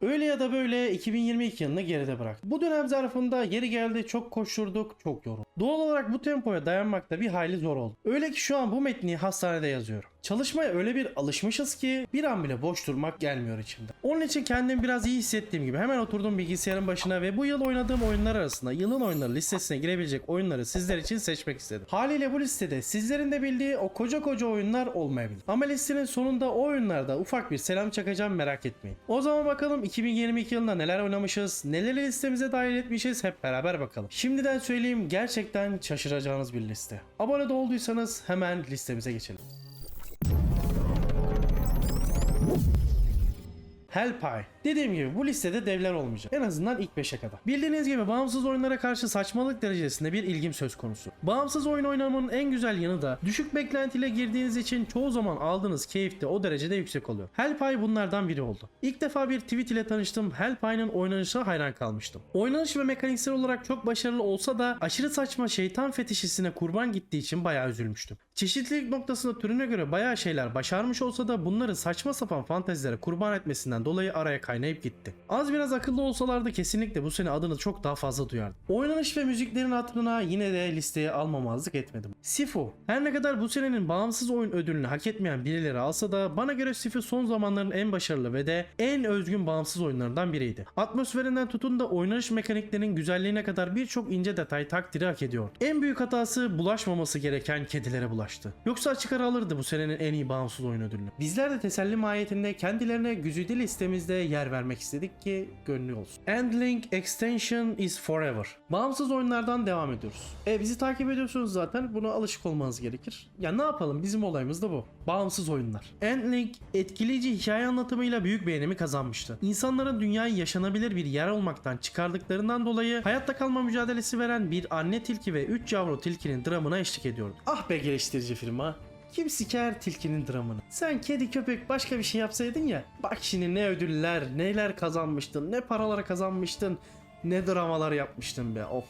Öyle ya da böyle 2022 yılını geride bıraktı. Bu dönem zarfında yeri geldi çok koşturduk, çok yorulduk. Doğal olarak bu tempoya dayanmak da bir hayli zor oldu. Öyle ki şu an bu metni hastanede yazıyorum. Çalışmaya öyle bir alışmışız ki bir an bile boş durmak gelmiyor içimden. Onun için kendimi biraz iyi hissettiğim gibi hemen oturdum bilgisayarın başına ve bu yıl oynadığım oyunlar arasında yılın oyunları listesine girebilecek oyunları sizler için seçmek istedim. Haliyle bu listede sizlerin de bildiği o koca koca oyunlar olmayabilir. Ama listenin sonunda o oyunlarda ufak bir selam çakacağım, merak etmeyin. O zaman bakalım 2022 yılında neler oynamışız, neleri listemize dahil etmişiz, hep beraber bakalım. Şimdiden söyleyeyim, gerçekten şaşıracağınız bir liste. Abone de olduysanız hemen listemize geçelim. Hellpie. Dediğim gibi bu listede devler olmayacak. En azından ilk 5'e kadar. Bildiğiniz gibi bağımsız oyunlara karşı saçmalık derecesinde bir ilgim söz konusu. Bağımsız oyun oynamanın en güzel yanı da düşük beklentiyle girdiğiniz için çoğu zaman aldığınız keyif de o derecede yüksek oluyor. Hellpie bunlardan biri oldu. İlk defa bir tweet ile tanıştım. Hellpie'nin oynanışına hayran kalmıştım. Oynanış ve mekaniksel olarak çok başarılı olsa da aşırı saçma şeytan fetişisine kurban gittiği için bayağı üzülmüştüm. Çeşitlilik noktasında türüne göre bayağı şeyler başarmış olsa da bunları saçma sapan fantezilere kurban etmesinden dolayı araya kaynayıp gitti. Az biraz akıllı olsalardı kesinlikle bu sene adını çok daha fazla duyardı. Oynanış ve müziklerin hatırına yine de listeye almamazlık etmedim. Sifu. Her ne kadar bu senenin bağımsız oyun ödülünü hak etmeyen birileri alsa da bana göre Sifu son zamanların en başarılı ve de en özgün bağımsız oyunlarından biriydi. Atmosferinden tutun da oynanış mekaniklerinin güzelliğine kadar birçok ince detay takdiri hak ediyordu. En büyük hatası bulaşmaması gereken kedilere bulaştı. Yoksa açık ara alırdı bu senenin en iyi bağımsız oyun ödülünü. Bizler de teselli mahiyetinde kendilerine güzide listemizde yer vermek istedik ki gönlü olsun. Endling Extension is Forever. Bağımsız oyunlardan devam ediyoruz. Bizi takip ediyorsunuz zaten, buna alışık olmanız gerekir. Ya ne yapalım, bizim olayımız da bu. Bağımsız oyunlar. Endling etkileyici hikaye anlatımıyla büyük beğenimi kazanmıştı. İnsanların dünyayı yaşanabilir bir yer olmaktan çıkardıklarından dolayı hayatta kalma mücadelesi veren bir anne tilki ve 3 yavru tilkinin dramına eşlik ediyordu. Ah be geliştirici firma. Kim siker tilkinin dramını? Sen kedi köpek başka bir şey yapsaydın ya. Bak şimdi ne ödüller, neler kazanmıştın, ne paralar kazanmıştın, ne dramalar yapmıştın be, of.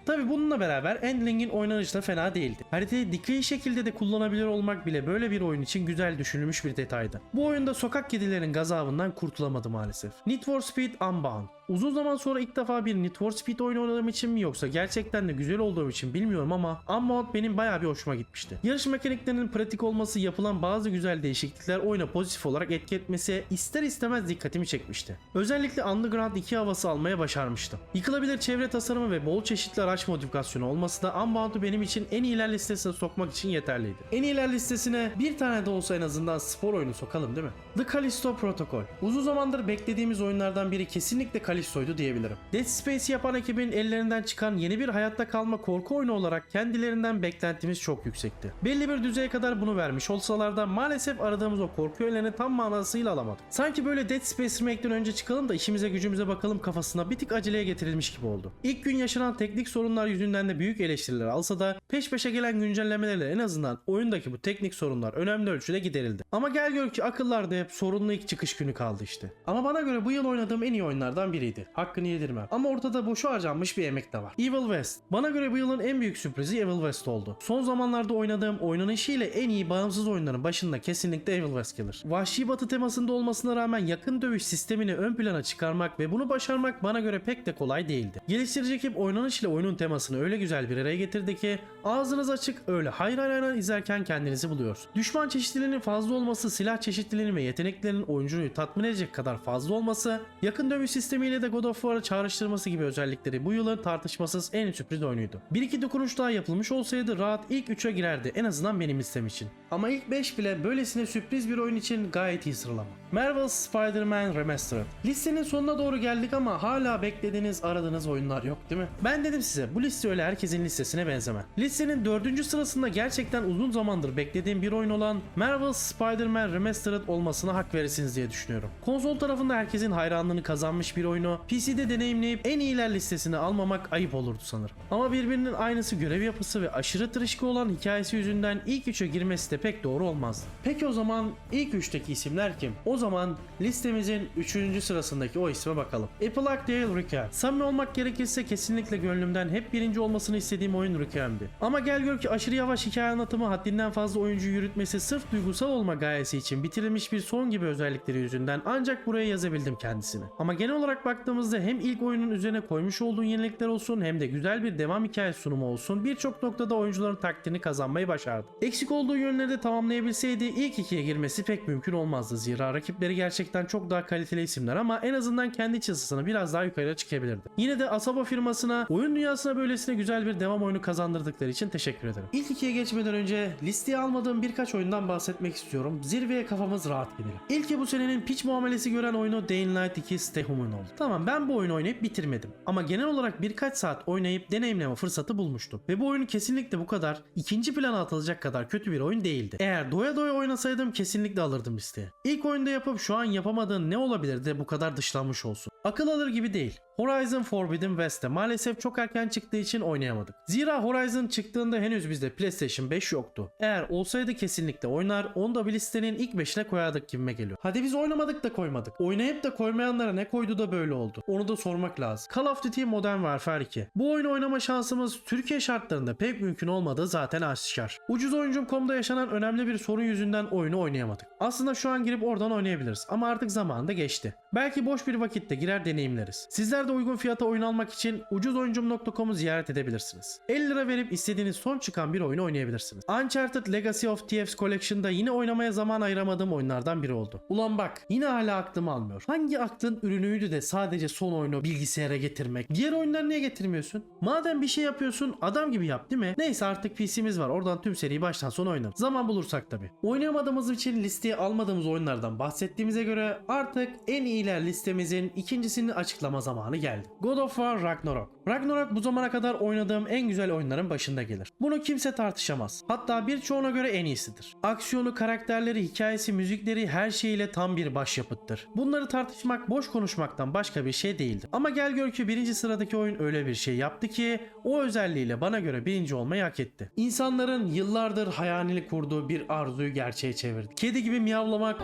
Tabi bununla beraber Endling'in oynanışı da fena değildi. Haritayı dikey şekilde de kullanabilir olmak bile böyle bir oyun için güzel düşünülmüş bir detaydı. Bu oyunda sokak kedilerin gazabından kurtulamadı maalesef. Need for Speed Unbound. Uzun zaman sonra ilk defa bir Need for Speed oyunu oynadığım için mi yoksa gerçekten de güzel olduğum için bilmiyorum ama Unbound benim bayağı bir hoşuma gitmişti. Yarış mekaniklerinin pratik olması, yapılan bazı güzel değişiklikler oyuna pozitif olarak etki etmesi ister istemez dikkatimi çekmişti. Özellikle Underground 2 havası almaya başarmıştım. Yıkılabilir çevre tasarımı ve bol çeşitli araç modifikasyonu olması da Unbound'u benim için en iyiler listesine sokmak için yeterliydi. En iyiler listesine bir tane de olsa en azından spor oyunu sokalım değil mi? The Callisto Protocol. Uzun zamandır beklediğimiz oyunlardan biri kesinlikle Callisto'ydu diyebilirim. Dead Space yapan ekibin ellerinden çıkan yeni bir hayatta kalma korku oyunu olarak kendilerinden beklentimiz çok yüksekti. Belli bir düzeye kadar bunu vermiş olsalar da maalesef aradığımız o korku öğelerini tam manasıyla alamadık. Sanki böyle Dead Space Remake'den önce çıkalım da işimize gücümüze bakalım kafasına bir tık aceleye getirilmiş gibi oldu. İlk gün yaşanan teknik sorunlar yüzünden de büyük eleştiriler alsa da peş peşe gelen güncellemelerle en azından oyundaki bu teknik sorunlar önemli ölçüde giderildi. Ama gel gör ki akıllarda hep sorunlu ilk çıkış günü kaldı işte. Ama bana göre bu yıl oynadığım en iyi oyunlardan biriydi. Hakkını yedirmem. Ama ortada boşu harcanmış bir emek de var. Evil West. Bana göre bu yılın en büyük sürprizi Evil West oldu. Son zamanlarda oynadığım oynanışıyla en iyi bağımsız oyunların başında kesinlikle Evil West gelir. Vahşi Batı temasında olmasına rağmen yakın dövüş sistemini ön plana çıkarmak ve bunu başarmak bana göre pek de kolay değildi. Geliştirici ekip oynanış ile oyunun temasını öyle güzel bir araya getirdi ki ağzınız açık öyle hayır hayır izlerken kendinizi buluyorsunuz. Düşman çeşitliliğinin fazla olması, silah çeşitliliğinin ve yeteneklerinin oyuncuyu tatmin edecek kadar fazla olması, yakın dövüş sistemiyle de God of War'ı çağrıştırması gibi özellikleri bu yılın tartışmasız en sürpriz oyunuydu. Bir iki dokunuş daha yapılmış olsaydı rahat ilk 3'e girerdi en azından benim listem için. Ama ilk 5 bile böylesine sürpriz bir oyun için gayet iyi sıralama. Marvel's Spider-Man Remastered. Listenin sonuna doğru geldik ama hala beklediğiniz aradığınız oyunlar yok değil mi? Ben dedim size bu liste öyle herkesin listesine benzemez. Listenin 4. sırasında gerçekten uzun zamandır beklediğim bir oyun olan Marvel's Spider-Man Remastered olmasına hak verirsiniz diye düşünüyorum. Konsol tarafında herkesin hayranlığını kazanmış bir oyunu PC'de deneyimleyip en iyiler listesine almamak ayıp olurdu sanırım. Ama birbirinin aynısı görev yapısı ve aşırı tırışkı olan hikayesi yüzünden ilk 3'e girmesi de pek doğru olmazdı. Peki o zaman ilk 3'teki isimler kim? O O zaman listemizin 3. sırasındaki o isme bakalım. A Plague Tale Requiem. Samimi olmak gerekirse kesinlikle gönlümden hep birinci olmasını istediğim oyun Requiem'di. Ama gel gör ki aşırı yavaş hikaye anlatımı, haddinden fazla oyuncu yürütmesi, sırf duygusal olma gayesi için bitirilmiş bir son gibi özellikleri yüzünden ancak buraya yazabildim kendisini. Ama genel olarak baktığımızda hem ilk oyunun üzerine koymuş olduğun yenilikler olsun hem de güzel bir devam hikaye sunumu olsun birçok noktada oyuncuların takdirini kazanmayı başardı. Eksik olduğu yönleri de tamamlayabilseydi ilk ikiye girmesi pek mümkün olmazdı. Zira rakipleri gerçekten çok daha kaliteli isimler ama en azından kendi çizgisini biraz daha yukarıya çıkabilirdi. Yine de Asobo firmasına, oyun dünyasına böylesine güzel bir devam oyunu kazandırdıkları için teşekkür ederim. İlk ikiye geçmeden önce listeye almadığım birkaç oyundan bahsetmek istiyorum. Zirveye kafamız rahat gidelim. İlki bu senenin piç muamelesi gören oyunu Dying Light 2 Stay Human oldu. Tamam, ben bu oyunu oynayıp bitirmedim. Ama genel olarak birkaç saat oynayıp deneyimleme fırsatı bulmuştum. Ve bu oyunu kesinlikle bu kadar ikinci plana atılacak kadar kötü bir oyun değildi. Eğer doya doya oynasaydım kesinlikle alırdım listeye. İlk oyunda yapıp şu an yapamadığın ne olabilir de bu kadar dışlanmış olsun. Akıl alır gibi değil. Horizon Forbidden West'te maalesef çok erken çıktığı için oynayamadık. Zira Horizon çıktığında henüz bizde PlayStation 5 yoktu. Eğer olsaydı kesinlikle oynar, onu da bir listenin ilk 5'ine koyardık gibime geliyor. Hadi biz oynamadık da koymadık. Oynayıp da koymayanlara ne koydu da böyle oldu? Onu da sormak lazım. Call of Duty Modern Warfare 2. Bu oyunu oynama şansımız Türkiye şartlarında pek mümkün olmadığı zaten aşikar. Ucuzoyuncum.com'da yaşanan önemli bir sorun yüzünden oyunu oynayamadık. Aslında şu an girip oradan oynayabiliriz ama artık zamanında geçti. Belki boş bir vakitte girer deneyimleriz. Sizler de uygun fiyata oyun almak için ucuzoyuncum.com'u ziyaret edebilirsiniz. 50 lira verip istediğiniz son çıkan bir oyunu oynayabilirsiniz. Uncharted Legacy of Thieves Collection'da yine oynamaya zaman ayıramadığım oyunlardan biri oldu. Ulan bak, yine hala aklım almıyor. Hangi aklın ürünüydü de sadece son oyunu bilgisayara getirmek? Diğer oyunları niye getirmiyorsun? Madem bir şey yapıyorsun adam gibi yap, değil mi? Neyse, artık PC'miz var. Oradan tüm seriyi baştan sona oynarız. Zaman bulursak tabi. Oynayamadığımız için listeye almadığımız oyunlardan bahsettiğimize göre artık en iyiler listemizin ikincisini açıklama zamanı geldi. God of War Ragnarok. Ragnarok bu zamana kadar oynadığım en güzel oyunların başında gelir. Bunu kimse tartışamaz. Hatta birçoğuna göre en iyisidir. Aksiyonu, karakterleri, hikayesi, müzikleri her şeyiyle tam bir başyapıttır. Bunları tartışmak boş konuşmaktan başka bir şey değildir. Ama gel gör ki birinci sıradaki oyun öyle bir şey yaptı ki o özelliğiyle bana göre birinci olmayı hak etti. İnsanların yıllardır hayalini kurduğu bir arzuyu gerçeğe çevirdi. Kedi gibi miyavlamak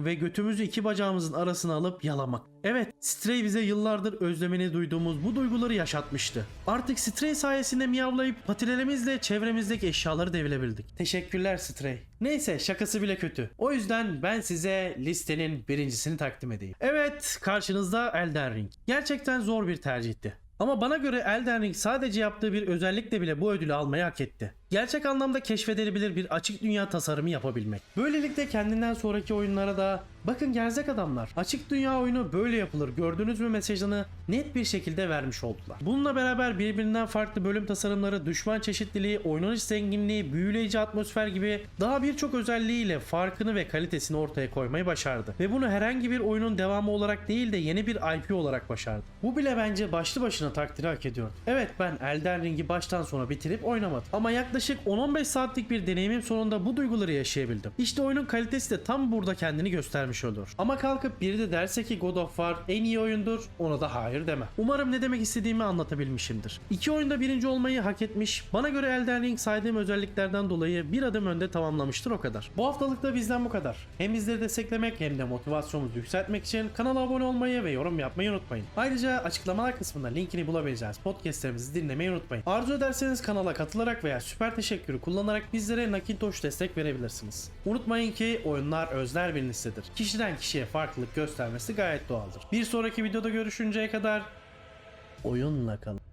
ve götümüzü iki bacağımızın arasına alıp yalamak. Evet, Stray bize yıllardır özlemini duyduğumuz bu duyguları yaşatmıştı. Artık Stray sayesinde miyavlayıp patilerimizle çevremizdeki eşyaları devirebildik. Teşekkürler Stray. Neyse, şakası bile kötü. O yüzden ben size listenin birincisini takdim edeyim. Evet, karşınızda Elden Ring. Gerçekten zor bir tercihti. Ama bana göre Elden Ring sadece yaptığı bir özellikle bile bu ödülü almayı hak etti. Gerçek anlamda keşfedilebilir bir açık dünya tasarımı yapabilmek. Böylelikle kendinden sonraki oyunlara da bakın gerzek adamlar, açık dünya oyunu böyle yapılır gördünüz mü mesajını net bir şekilde vermiş oldular. Bununla beraber birbirinden farklı bölüm tasarımları, düşman çeşitliliği, oynanış zenginliği, büyüleyici atmosfer gibi daha birçok özelliğiyle farkını ve kalitesini ortaya koymayı başardı. Ve bunu herhangi bir oyunun devamı olarak değil de yeni bir IP olarak başardı. Bu bile bence başlı başına takdiri hak ediyor. Evet, ben Elden Ring'i baştan sona bitirip oynamadım. Ama yaklaşık 10-15 saatlik bir deneyimin sonunda bu duyguları yaşayabildim. İşte oyunun kalitesi de tam burada kendini göstermiş olur. Ama kalkıp biri de derse ki God of War en iyi oyundur, ona da hayır deme. Umarım ne demek istediğimi anlatabilmişimdir. İki oyunda birinci olmayı hak etmiş, bana göre Elden Ring saydığım özelliklerden dolayı bir adım önde tamamlamıştır, o kadar. Bu haftalık da bizden bu kadar. Hem bizleri desteklemek hem de motivasyonumuzu yükseltmek için kanala abone olmayı ve yorum yapmayı unutmayın. Ayrıca açıklamalar kısmında linkini bulabileceğiniz podcastlerimizi dinlemeyi unutmayın. Arzu ederseniz kanala katılarak veya süper teşekkürü kullanarak bizlere Nakintosh destek verebilirsiniz. Unutmayın ki oyunlar öznel bir listedir. Kişiden kişiye farklılık göstermesi gayet doğaldır. Bir sonraki videoda görüşünceye kadar oyunla kalın.